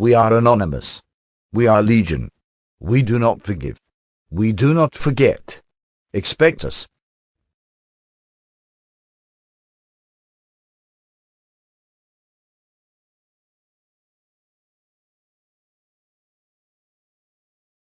We are anonymous. We are legion. We do not forgive. We do not forget. Expect us.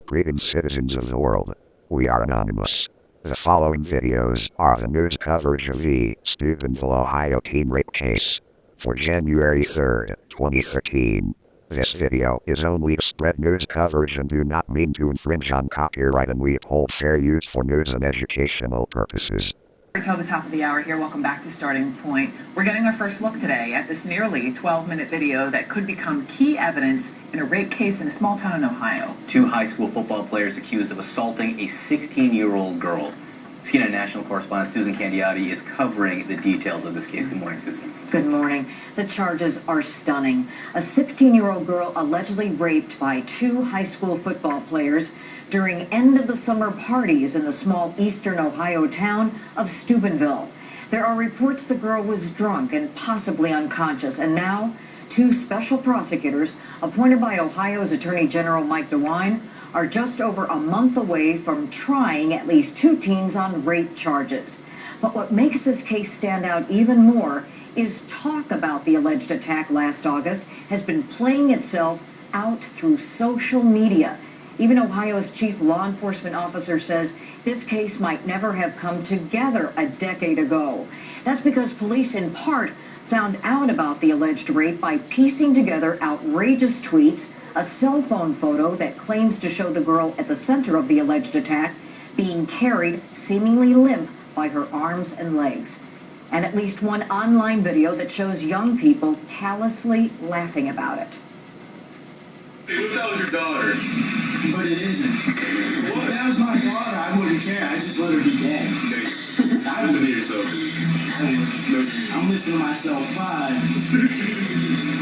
Greetings, citizens of the world. We are anonymous. The following videos are the news coverage of the Steubenville, Ohio teen rape case for January 3rd, 2013. This video is only to spread news coverage and do not mean to infringe on copyright, and we uphold fair use for news and educational purposes. Until the top of the hour here, welcome back to Starting Point. We're getting our first look today at this nearly 12-minute video that could become key evidence in a rape case in a small town in Ohio. Two high school football players accused of assaulting a 16-year-old girl. CNN national correspondent Susan Candiotti is covering the details of this case. Good morning, Susan. Good morning. The charges are stunning. A 16-year-old girl allegedly raped by two high school football players during end-of-the-summer parties in the small eastern Ohio town of Steubenville. There are reports the girl was drunk and possibly unconscious, and now two special prosecutors appointed by Ohio's Attorney General Mike DeWine are just over a month away from trying at least two teens on rape charges. But what makes this case stand out even more is talk about the alleged attack last August has been playing itself out through social media. Even Ohio's chief law enforcement officer says this case might never have come together a decade ago. That's because police in part found out about the alleged rape by piecing together outrageous tweets, a cell phone photo that claims to show the girl at the center of the alleged attack being carried seemingly limp by her arms and legs, and at least one online video that shows young people callously laughing about it. What that was your daughter? But it isn't. What? If that was my daughter, I wouldn't care. I just let her be dead. I Listen to yourself. I'm listening to myself fine.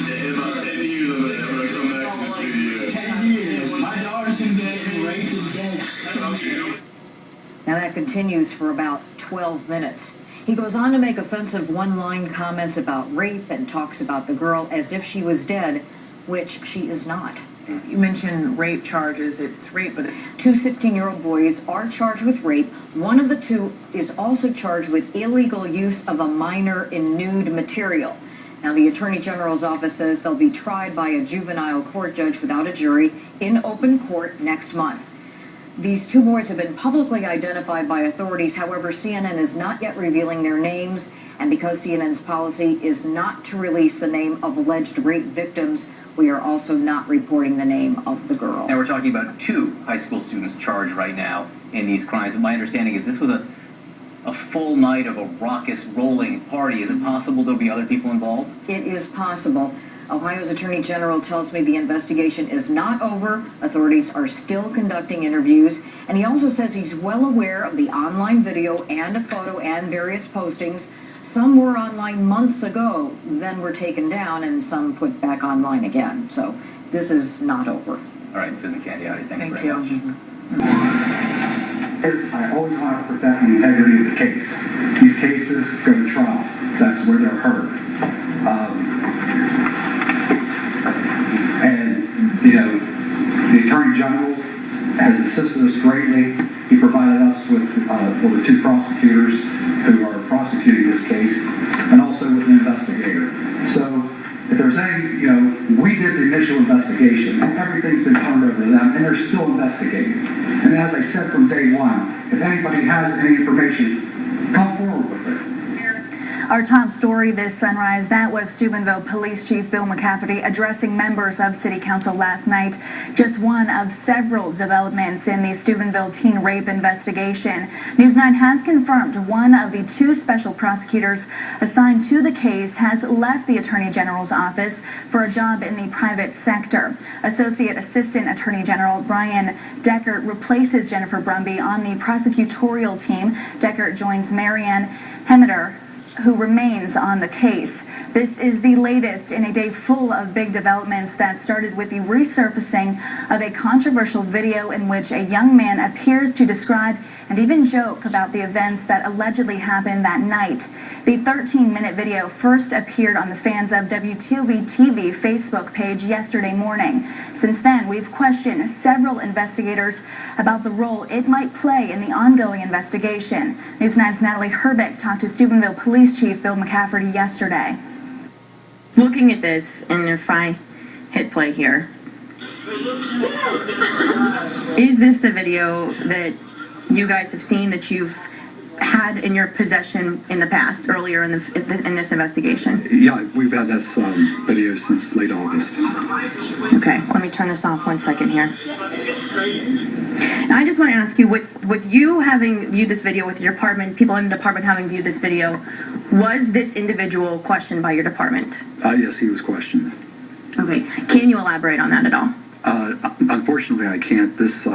In about 10 years, I'm gonna come back to the studio. 10 years. My daughter's been dead and raped and dead. Now that continues for about 12 minutes. He goes on to make offensive one-line comments about rape and talks about the girl as if she was dead, which she is not. You mentioned rape charges. It's rape, but Two 16-year-old boys are charged with rape. One of the two is also charged with illegal use of a minor in nude material. Now, the Attorney General's office says they'll be tried by a juvenile court judge without a jury in open court next month. These two boys have been publicly identified by authorities. However, CNN is not yet revealing their names, and because CNN's policy is not to release the name of alleged rape victims, we are also not reporting the name of the girl. Now we're talking about two high school students charged right now in these crimes. And my understanding is this was a full night of a raucous, rolling party. Is it possible there'll be other people involved? It is possible. Ohio's Attorney General tells me the investigation is not over. Authorities are still conducting interviews. And he also says he's well aware of the online video and a photo and various postings. Some were online months ago, then were taken down, and some put back online again. So this is not over. All right, Susan Candiotti, thanks thank very you. much. I always want to protect the integrity of the case. These cases go to trial. That's where they're heard. The Attorney General has assisted us greatly. He provided us with the two prosecutors who are prosecuting this case, and also with an investigator. So if there's any, we did the initial investigation, and everything's been turned over to them, and they're still investigating. And as I said from day one, if anybody has any information, come forward with it. Our top story this sunrise, that was Steubenville Police Chief Bill McCafferty addressing members of City Council last night. Just one of several developments in the Steubenville teen rape investigation. News 9 has confirmed one of the two special prosecutors assigned to the case has left the Attorney General's office for a job in the private sector. Associate Assistant Attorney General Brian Deckert replaces Jennifer Brumby on the prosecutorial team. Deckert joins Marianne Hemmeter, who remains on the case. This is the latest in a day full of big developments that started with the resurfacing of a controversial video in which a young man appears to describe and even joke about the events that allegedly happened that night. The 13-minute video first appeared on the Fans of WTOV TV Facebook page yesterday morning. Since then, we've questioned several investigators about the role it might play in the ongoing investigation. News 9's Natalie Herbeck talked to Steubenville Police Chief Bill McCafferty yesterday. Looking at this, and if I hit play here, is this the video that you guys have seen, that you've had in your possession in the past, earlier in this investigation? Yeah, we've had this video since late August. Okay, let me turn this off 1 second here. I just want to ask you, with you having viewed this video, with your department, people in the department having viewed this video, was this individual questioned by your department? Yes, he was questioned. Okay, can you elaborate on that at all? Unfortunately, I can't. This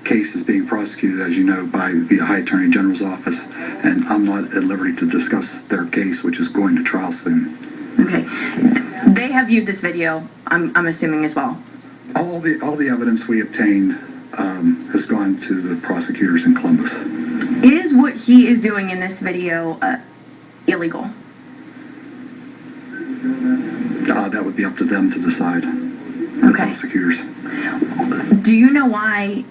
case is being prosecuted, as you know, by the Ohio Attorney General's office, and I'm not at liberty to discuss their case, which is going to trial soon. Okay. They have viewed this video, I'm assuming, as well? All the evidence we obtained has gone to the prosecutors in Columbus. Is what he is doing in this video illegal? That would be up to them to decide. The prosecutors. Do you know why,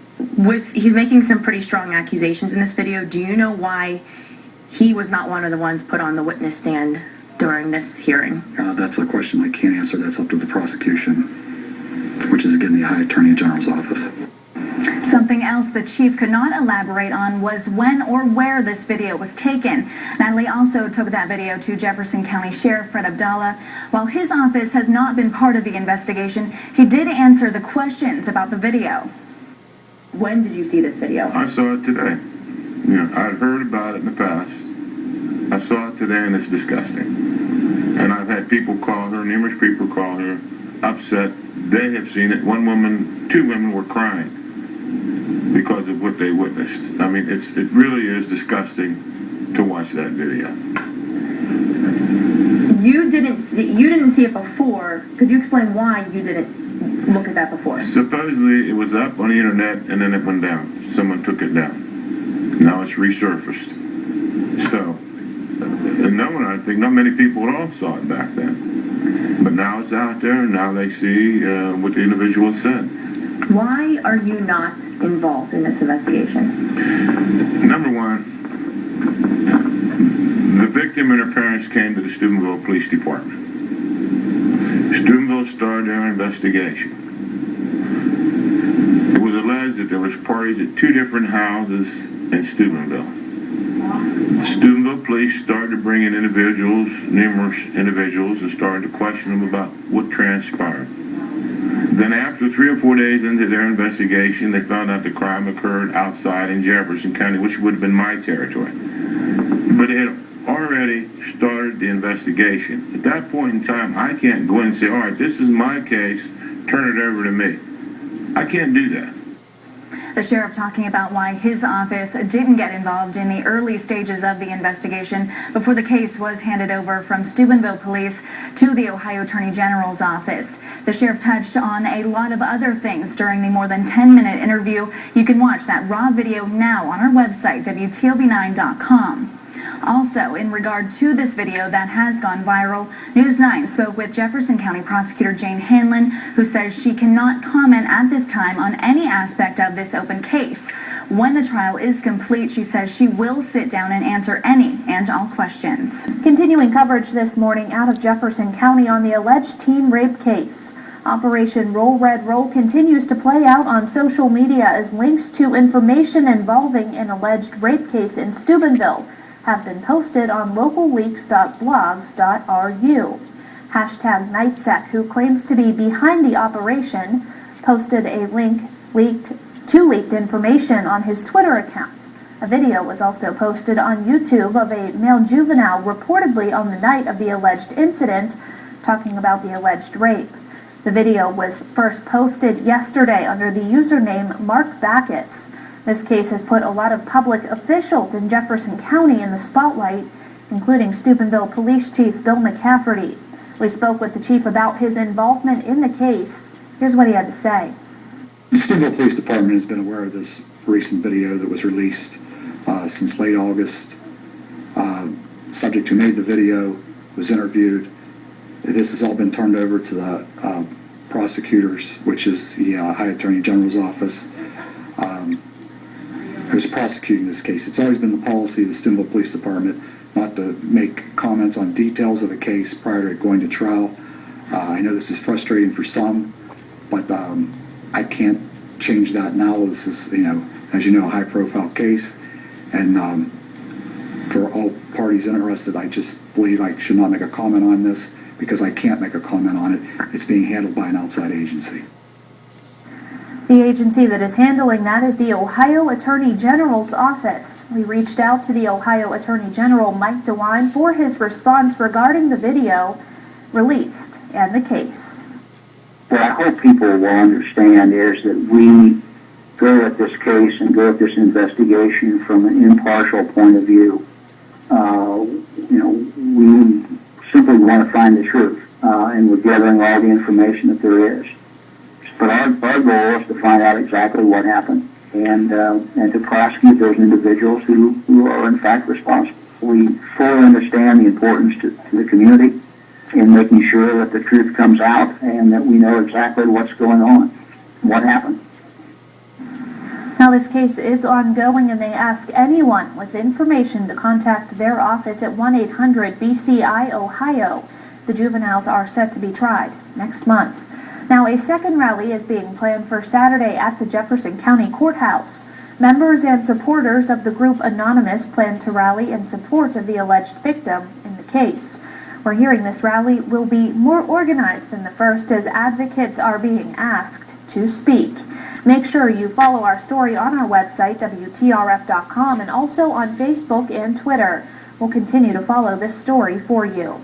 he's making some pretty strong accusations in this video, do you know why he was not one of the ones put on the witness stand during this hearing? That's a question I can't answer. That's up to the prosecution, which is, again, the Ohio Attorney General's office. Something else the chief could not elaborate on was when or where this video was taken. Natalie also took that video to Jefferson County Sheriff Fred Abdallah. While his office has not been part of the investigation, he did answer the questions about the video. When did you see this video? I saw it today. Yeah, I'd heard about it in the past. I saw it today, and it's disgusting. And I've had people call her, numerous people call her, upset. They have seen it. Two women were crying because of what they witnessed. I mean, it really is disgusting to watch that video. You didn't see it before. Could you explain why you didn't look at that before? Supposedly it was up on the internet and then it went down. Someone took it down. Now it's resurfaced. So, and I think not many people at all saw it back then. But now it's out there, and now they see what the individual said. Why are you not involved in this investigation? Number one, the victim and her parents came to the Steubenville Police Department. Steubenville started their investigation. It was alleged that there was parties at 2 different houses in Steubenville. The Steubenville Police started to bring in numerous individuals, and started to question them about what transpired. Then after 3 or 4 days into their investigation, they found out the crime occurred outside in Jefferson County, which would have been my territory. But they had already started the investigation. At that point in time, I can't go in and say, all right, this is my case, turn it over to me. I can't do that. The sheriff talking about why his office didn't get involved in the early stages of the investigation before the case was handed over from Steubenville Police to the Ohio Attorney General's office. The sheriff touched on a lot of other things during the more than 10-minute interview. You can watch that raw video now on our website, WTOV9.com. Also, in regard to this video that has gone viral, News 9 spoke with Jefferson County Prosecutor Jane Hanlon, who says she cannot comment at this time on any aspect of this open case. When the trial is complete, she says she will sit down and answer any and all questions. Continuing coverage this morning out of Jefferson County on the alleged teen rape case. Operation Roll Red Roll continues to play out on social media as links to information involving an alleged rape case in Steubenville have been posted on localleaks.blogs.ru. Hashtag Nightset, who claims to be behind the operation, posted a link to leaked information on his Twitter account. A video was also posted on YouTube of a male juvenile reportedly on the night of the alleged incident, talking about the alleged rape. The video was first posted yesterday under the username Mark Backus. This case has put a lot of public officials in Jefferson County in the spotlight, including Steubenville Police Chief Bill McCafferty. We spoke with the chief about his involvement in the case. Here's what he had to say. The Steubenville Police Department has been aware of this recent video that was released since late August. Subject who made the video was interviewed. This has all been turned over to the prosecutors, which is the High Attorney General's office, who's prosecuting this case. It's always been the policy of the Steubenville Police Department not to make comments on details of a case prior to going to trial. I know this is frustrating for some, but I can't change that now. This is, as you know, a high-profile case, and for all parties interested, I just believe I should not make a comment on this because I can't make a comment on it. It's being handled by an outside agency. The agency that is handling that is the Ohio Attorney General's office. We reached out to the Ohio Attorney General, Mike DeWine, for his response regarding the video released and the case. What I hope people will understand is that we go at this case and go at this investigation from an impartial point of view. We simply want to find the truth, and we're gathering all the information that there is. But our goal is to find out exactly what happened and to prosecute those individuals who are in fact responsible. We fully understand the importance to the community in making sure that the truth comes out and that we know exactly what's going on, what happened. Now, this case is ongoing, and they ask anyone with information to contact their office at 1-800-BCI-OHIO. The juveniles are set to be tried next month. Now, a second rally is being planned for Saturday at the Jefferson County Courthouse. Members and supporters of the group Anonymous plan to rally in support of the alleged victim in the case. We're hearing this rally will be more organized than the first, as advocates are being asked to speak. Make sure you follow our story on our website, WTRF.com, and also on Facebook and Twitter. We'll continue to follow this story for you.